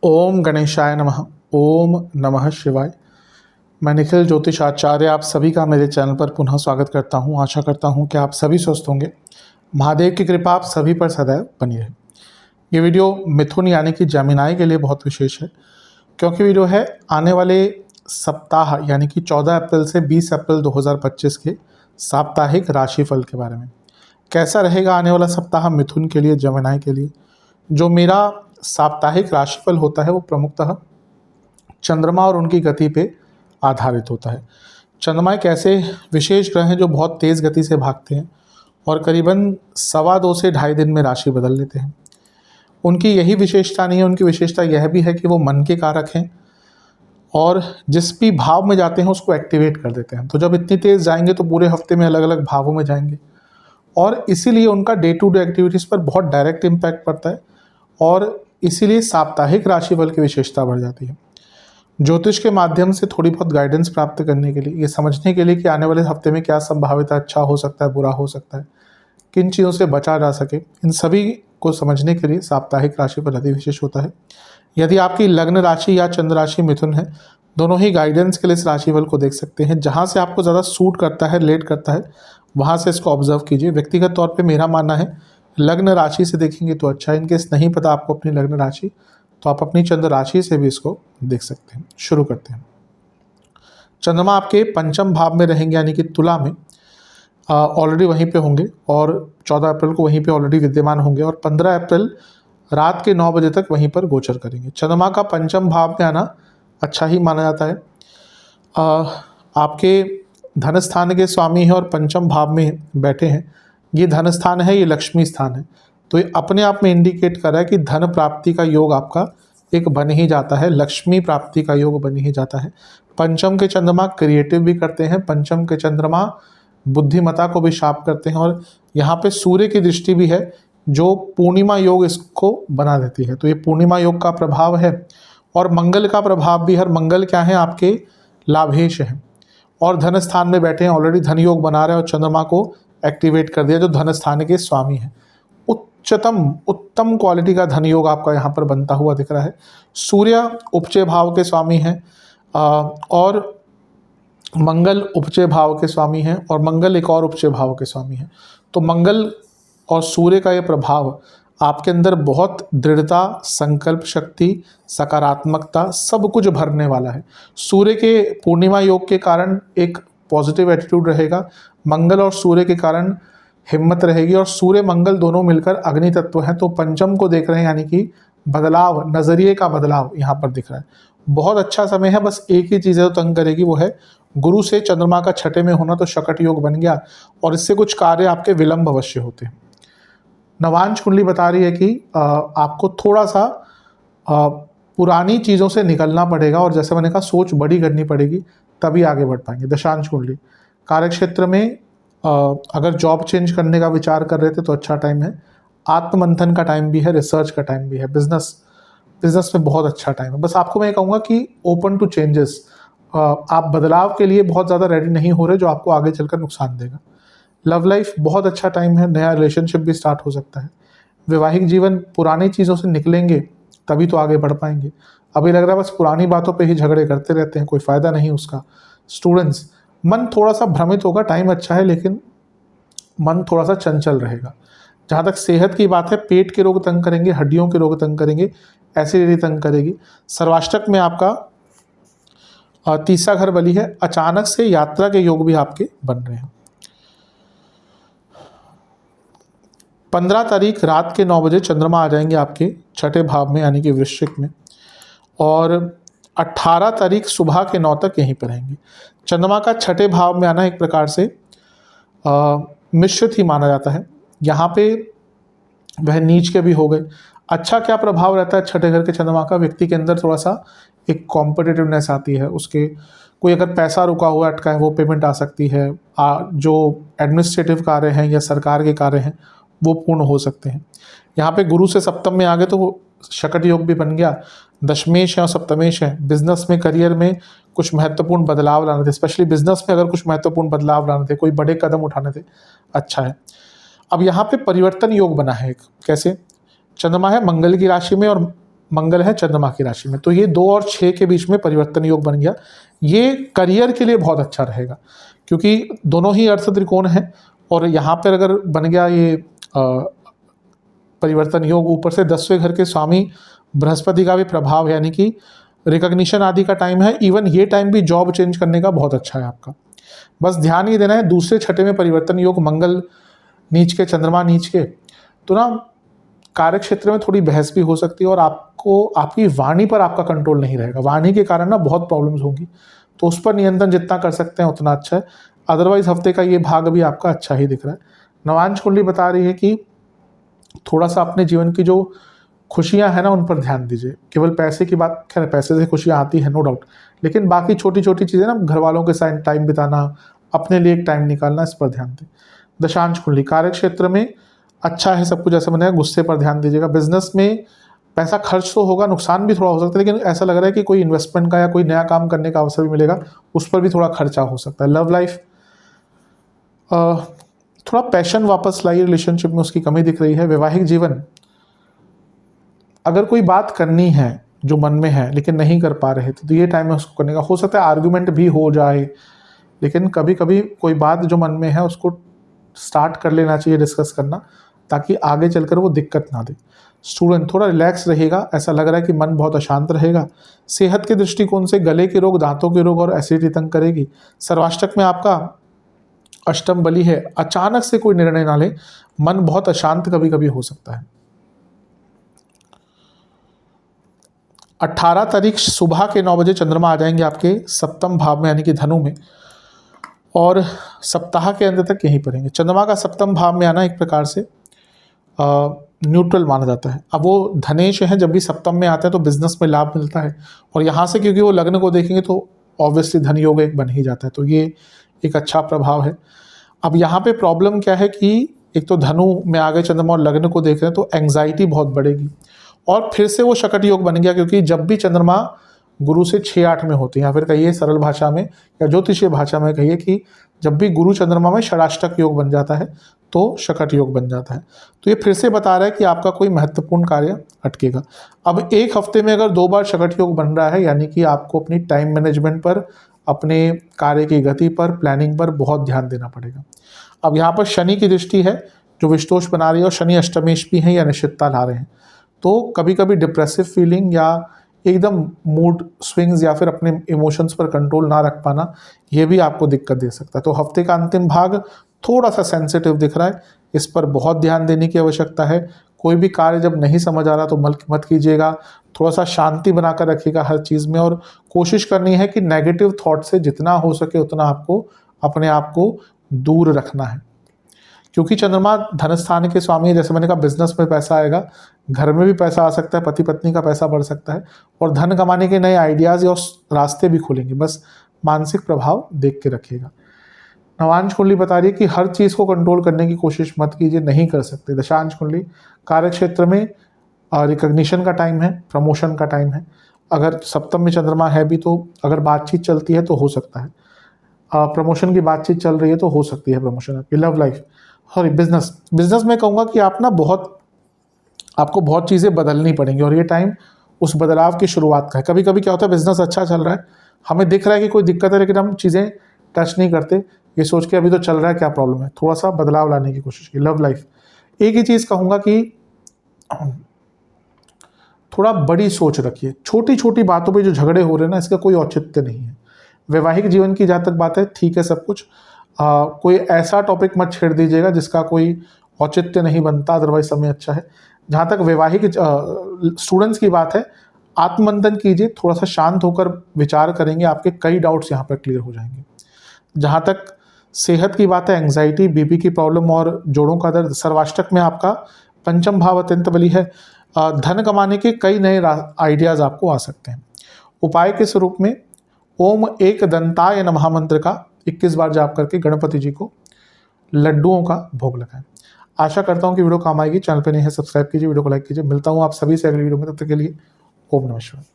ओम गणेशाय नमः। ओम नमः शिवाय। मैं निखिल ज्योतिष आचार्य आप सभी का मेरे चैनल पर पुनः स्वागत करता हूं। आशा करता हूं कि आप सभी स्वस्थ होंगे। महादेव की कृपा आप सभी पर सदैव बनी रहे। ये वीडियो मिथुन यानी कि जेमिनाई के लिए बहुत विशेष है, क्योंकि वीडियो है आने वाले सप्ताह यानी कि 14 अप्रैल से 20 अप्रैल 2025 के साप्ताहिक राशिफल के बारे में। कैसा रहेगा आने वाला सप्ताह मिथुन के लिए, जेमिनाई के लिए। जो मेरा साप्ताहिक राशिफल होता है वो प्रमुखतः चंद्रमा और उनकी गति पे आधारित होता है। चंद्रमा एक ऐसे विशेष ग्रह हैं जो बहुत तेज़ गति से भागते हैं और करीबन 2.25 से 2.5 दिन में राशि बदल लेते हैं। उनकी यही विशेषता नहीं है, उनकी विशेषता यह भी है कि वो मन के कारक हैं और जिस भी भाव में जाते हैं उसको एक्टिवेट कर देते हैं। तो जब इतनी तेज़ जाएंगे तो पूरे हफ्ते में अलग अलग भावों में जाएंगे और इसीलिए उनका डे टू डे एक्टिविटीज़ पर बहुत डायरेक्ट इम्पैक्ट पड़ता है और इसीलिए साप्ताहिक राशिफल की विशेषता बढ़ जाती है। ज्योतिष के माध्यम से थोड़ी बहुत गाइडेंस प्राप्त करने के लिए, ये समझने के लिए कि आने वाले हफ्ते में क्या संभावित है, अच्छा हो सकता है, बुरा हो सकता है, किन चीज़ों से बचा जा सके, इन सभी को समझने के लिए साप्ताहिक राशिफल अति विशेष होता है। यदि आपकी लग्न राशि या चंद्र राशि मिथुन है, दोनों ही गाइडेंस के लिए इस राशिफल को देख सकते हैं। जहाँ से आपको ज़्यादा सूट करता है, रिलेट करता है, वहाँ से इसको ऑब्जर्व कीजिए। व्यक्तिगत तौर पर मेरा मानना है लग्न राशि से देखेंगे तो अच्छा है। इनकेस नहीं पता आपको अपनी लग्न राशि, तो आप अपनी चंद्र राशि से भी इसको देख सकते हैं। शुरू करते हैं। चंद्रमा आपके पंचम भाव में रहेंगे यानी कि तुला में, ऑलरेडी वहीं पे होंगे और 14 अप्रैल को वहीं पे ऑलरेडी विद्यमान होंगे और 15 अप्रैल रात के 9 बजे तक वहीं पर गोचर करेंगे। चंद्रमा का पंचम भाव में आना अच्छा ही माना जाता है। आपके धन स्थान के स्वामी हैं और पंचम भाव में बैठे हैं। ये धन स्थान है, ये लक्ष्मी स्थान है, तो ये अपने आप में इंडिकेट कर रहा है कि धन प्राप्ति का योग आपका एक बन ही जाता है, लक्ष्मी प्राप्ति का योग बन ही जाता है। पंचम के चंद्रमा क्रिएटिव भी करते हैं, पंचम के चंद्रमा बुद्धिमता को भी शार्प करते हैं और यहाँ पे सूर्य की दृष्टि भी है जो पूर्णिमा योग इसको बना देती है। तो ये पूर्णिमा योग का प्रभाव है और मंगल का प्रभाव भी है। मंगल क्या है, आपके लाभेश हैं और धन स्थान में बैठे हैं, ऑलरेडी धन योग बना रहे हैं और चंद्रमा को एक्टिवेट कर दिया जो धन स्थान के स्वामी हैं। उत्तम क्वालिटी का धन योग आपका यहाँ पर बनता हुआ दिख रहा है। सूर्य उपचय भाव के स्वामी हैं और मंगल उपचय भाव के स्वामी हैं और मंगल एक और उपचय भाव के स्वामी हैं। तो मंगल और सूर्य का ये प्रभाव आपके अंदर बहुत दृढ़ता, संकल्प शक्ति, सकारात्मकता सब कुछ भरने वाला है। सूर्य के पूर्णिमा योग के कारण एक पॉजिटिव एटीट्यूड रहेगा, मंगल और सूर्य के कारण हिम्मत रहेगी और सूर्य मंगल दोनों मिलकर अग्नि तत्व हैं। तो पंचम को देख रहे हैं यानी कि बदलाव, नज़रिए का बदलाव यहाँ पर दिख रहा है। बहुत अच्छा समय है। बस एक ही चीज़ है तो तंग करेगी, वो है गुरु से चंद्रमा का छठे में होना, तो शकट योग बन गया और इससे कुछ कार्य आपके विलंब अवश्य होते हैं। नवांश कुंडली बता रही है कि आपको थोड़ा सा पुरानी चीज़ों से निकलना पड़ेगा और जैसे मैंने कहा सोच बड़ी करनी पड़ेगी, तभी आगे बढ़ पाएंगे। दशांश कुंडली कार्यक्षेत्र में अगर जॉब चेंज करने का विचार कर रहे थे तो अच्छा टाइम है। आत्ममंथन का टाइम भी है, रिसर्च का टाइम भी है। बिजनेस में बहुत अच्छा टाइम है। बस आपको मैं कहूँगा कि ओपन टू चेंजेस, आप बदलाव के लिए बहुत ज़्यादा रेडी नहीं हो रहे जो आपको आगे चलकर नुकसान देगा। लव लाइफ बहुत अच्छा टाइम है, नया रिलेशनशिप भी स्टार्ट हो सकता है। वैवाहिक जीवन, पुरानी चीज़ों से निकलेंगे तभी तो आगे बढ़ पाएंगे। अभी लग रहा है बस पुरानी बातों पे ही झगड़े करते रहते हैं, कोई फ़ायदा नहीं उसका। स्टूडेंट्स, मन थोड़ा सा भ्रमित होगा, टाइम अच्छा है लेकिन मन थोड़ा सा चंचल रहेगा। जहाँ तक सेहत की बात है, पेट के रोग तंग करेंगे, हड्डियों के रोग तंग करेंगे, एसिडिटी तंग करेगी। सर्वाष्टक में आपका तीसरा घर बली है। अचानक से यात्रा के योग भी आपके बन रहे हैं। 15 तारीख रात के 9 बजे चंद्रमा आ जाएंगे आपके छठे भाव में यानी कि वृश्चिक में और 18 तारीख सुबह के 9 तक यहीं पर रहेंगे। चंद्रमा का छठे भाव में आना एक प्रकार से मिश्रित ही माना जाता है। यहाँ पे वह नीच के भी हो गए। अच्छा क्या प्रभाव रहता है छठे घर के चंद्रमा का, व्यक्ति के अंदर थोड़ा सा एक कॉम्पिटिटिवनेस आती है। उसके कोई अगर पैसा रुका हुआ अटका है वो पेमेंट आ सकती है। जो एडमिनिस्ट्रेटिव कार्य हैं या सरकार के कार्य हैं वो पूर्ण हो सकते हैं। यहाँ पे गुरु से सप्तम में आ गए तो वो शकट योग भी बन गया। दशमेश है और सप्तमेश है। बिजनेस में, करियर में कुछ महत्वपूर्ण बदलाव लाने थे, स्पेशली बिजनेस में अगर कुछ महत्वपूर्ण बदलाव लाने थे, कोई बड़े कदम उठाने थे, अच्छा है। अब यहाँ पे परिवर्तन योग बना है एक, कैसे चंद्रमा है मंगल की राशि में और मंगल है चंद्रमा की राशि में, तो ये 2 और 6 के बीच में परिवर्तन योग बन गया। ये करियर के लिए बहुत अच्छा रहेगा, क्योंकि दोनों ही अर्थ त्रिकोण हैं और यहाँ पर अगर बन गया ये परिवर्तन योग, ऊपर से 10वें घर के स्वामी बृहस्पति का भी प्रभाव, यानी कि रिकॉग्निशन आदि का टाइम है। इवन ये टाइम भी जॉब चेंज करने का बहुत अच्छा है आपका। बस ध्यान ये देना है, दूसरे छठे में परिवर्तन योग, मंगल नीच के चंद्रमा नीच के, तो ना कार्य क्षेत्र में थोड़ी बहस भी हो सकती है और आपको आपकी वाणी पर आपका कंट्रोल नहीं रहेगा। वाणी के कारण ना बहुत प्रॉब्लम्स होंगी, तो उस पर नियंत्रण जितना कर सकते हैं उतना अच्छा है। अदरवाइज हफ्ते का ये भाग भी आपका अच्छा ही दिख रहा है। नवांश कुंडली बता रही है कि थोड़ा सा अपने जीवन की जो खुशियां हैं ना उन पर ध्यान दीजिए। केवल पैसे की बात, खैर पैसे से खुशियां आती है नो डाउट, लेकिन बाकी छोटी छोटी चीज़ें ना, घर वालों के साथ टाइम बिताना, अपने लिए एक टाइम निकालना, इस पर ध्यान दें। दशांश कुंडली, कार्य क्षेत्र में अच्छा है सब कुछ, ऐसा बनेगा, गुस्से पर ध्यान दीजिएगा। बिजनेस में पैसा खर्च तो होगा, नुकसान भी थोड़ा हो सकता है, लेकिन ऐसा लग रहा है कि कोई इन्वेस्टमेंट का या कोई नया काम करने का अवसर भी मिलेगा, उस पर भी थोड़ा खर्चा हो सकता है। लव लाइफ, थोड़ा पैशन वापस लाइए, रिलेशनशिप में उसकी कमी दिख रही है। वैवाहिक जीवन, अगर कोई बात करनी है जो मन में है लेकिन नहीं कर पा रहे थे, तो ये टाइम है उसको करने का। हो सकता है आर्ग्यूमेंट भी हो जाए, लेकिन कभी कभी कोई बात जो मन में है उसको स्टार्ट कर लेना चाहिए, डिस्कस करना, ताकि आगे चलकर वो दिक्कत ना दे। स्टूडेंट, थोड़ा रिलैक्स रहेगा, ऐसा लग रहा है कि मन बहुत अशांत रहेगा। सेहत के दृष्टिकोण से गले के रोग, दांतों के रोग और एसिडिटी तंग करेगी। सर्वाष्टक में आपका अष्टम बली है, अचानक से कोई निर्णय ना ले, मन बहुत अशांत कभी कभी हो सकता है। 18 तारीख सुबह के 9 बजे चंद्रमा आ जाएंगे आपके सप्तम भाव में, यानी कि धनु में, और सप्ताह के अंत तक यहीं पर रहेंगे। चंद्रमा का सप्तम भाव में आना एक प्रकार से न्यूट्रल माना जाता है। अब वो धनेश है, जब भी सप्तम में आते हैं तो बिजनेस में लाभ मिलता है, और यहाँ से क्योंकि वो लग्न को देखेंगे तो ऑब्वियसली धन योग एक बन ही जाता है, तो ये एक अच्छा प्रभाव है। अब यहाँ पे प्रॉब्लम क्या है कि एक तो धनु में आ गए चंद्रमा और लग्न को देख रहे हैं, तो एंग्जाइटी बहुत बढ़ेगी, और फिर से वो शकट योग बन गया, क्योंकि जब भी चंद्रमा गुरु से 6-8 में होते हैं, या फिर कहिए सरल भाषा में या ज्योतिषीय भाषा में कहिए कि जब भी गुरु चंद्रमा में षडाष्टक योग बन जाता है तो शकट योग बन जाता है। तो ये फिर से बता रहा है कि आपका कोई महत्वपूर्ण कार्य अटकेगा। अब एक हफ्ते में अगर 2 बार शकट योग बन रहा है, यानी कि आपको अपनी टाइम मैनेजमेंट पर, अपने कार्य की गति पर, प्लानिंग पर बहुत ध्यान देना पड़ेगा। अब यहाँ पर शनि की दृष्टि है जो विषदोष बना रही है, और शनि अष्टमेश भी हैं या निश्चितता ला रहे हैं, तो कभी कभी डिप्रेसिव फीलिंग या एकदम मूड स्विंग्स या फिर अपने इमोशंस पर कंट्रोल ना रख पाना, ये भी आपको दिक्कत दे सकता है। तो हफ्ते का अंतिम भाग थोड़ा सा सेंसिटिव दिख रहा है, इस पर बहुत ध्यान देने की आवश्यकता है। कोई भी कार्य जब नहीं समझ आ रहा तो मत कीजिएगा, थोड़ा सा शांति बनाकर रखिएगा हर चीज़ में, और कोशिश करनी है कि नेगेटिव थॉट से जितना हो सके उतना आपको अपने आप को दूर रखना है, क्योंकि चंद्रमा धन स्थान के स्वामी है। जैसे मैंने कहा, बिजनेस में पैसा आएगा, घर में भी पैसा आ सकता है, पति पत्नी का पैसा बढ़ सकता है, और धन कमाने के नए आइडियाज़ और रास्ते भी खुलेंगे। बस मानसिक प्रभाव देख के रखिएगा। नवांश कुंडली बता रही है कि हर चीज़ को कंट्रोल करने की कोशिश मत कीजिए, नहीं कर सकते। दशांश कुंडली, कार्य क्षेत्र में रिकग्निशन का टाइम है, प्रमोशन का टाइम है। अगर सप्तम में चंद्रमा है भी तो अगर बातचीत चलती है तो हो सकता है, प्रमोशन की बातचीत चल रही है तो हो सकती है प्रमोशन आपकी। लव लाइफ, सॉरी बिजनेस में कहूँगा कि आप ना आपको बहुत चीज़ें बदलनी पड़ेंगी, और ये टाइम उस बदलाव की शुरुआत का है। कभी कभी क्या होता है, बिजनेस अच्छा चल रहा है, हमें दिख रहा है कि कोई दिक्कत है, लेकिन हम चीज़ें टच नहीं करते, ये सोच के अभी तो चल रहा है, क्या प्रॉब्लम है, थोड़ा सा बदलाव लाने की कोशिश की। लव लाइफ, एक ही चीज़ कहूँगा कि थोड़ा बड़ी सोच रखिए। छोटी छोटी बातों पे जो झगड़े हो रहे हैं ना, इसका कोई औचित्य नहीं है। वैवाहिक जीवन की जहाँ तक बात है ठीक है सब कुछ, कोई ऐसा टॉपिक मत छेड़ दीजिएगा जिसका कोई औचित्य नहीं बनता, अदरवाइज समय अच्छा है। जहाँ तक वैवाहिक स्टूडेंट्स की बात है, आत्ममंथन कीजिए, थोड़ा सा शांत होकर विचार करेंगे, आपके कई डाउट्स यहाँ पर क्लियर हो जाएंगे। जहाँ तक सेहत की बात है, एंग्जाइटी, बीपी की प्रॉब्लम और जोड़ों का दर्द, सर्वाष्टक में आपका पंचम भाव अत्यंत बली है। धन कमाने के कई नए आइडियाज़ आपको आ सकते हैं। उपाय के स्वरूप में ओम एक दंताय नमः मंत्र का 21 बार जाप करके गणपति जी को लड्डुओं का भोग लगाएं। आशा करता हूँ कि वीडियो काम आएगी। चैनल पे नहीं है सब्सक्राइब कीजिए, वीडियो को लाइक कीजिए। मिलता हूँ आप सभी से अगली वीडियो में, तब तक के लिए ओम नमः शिवाय।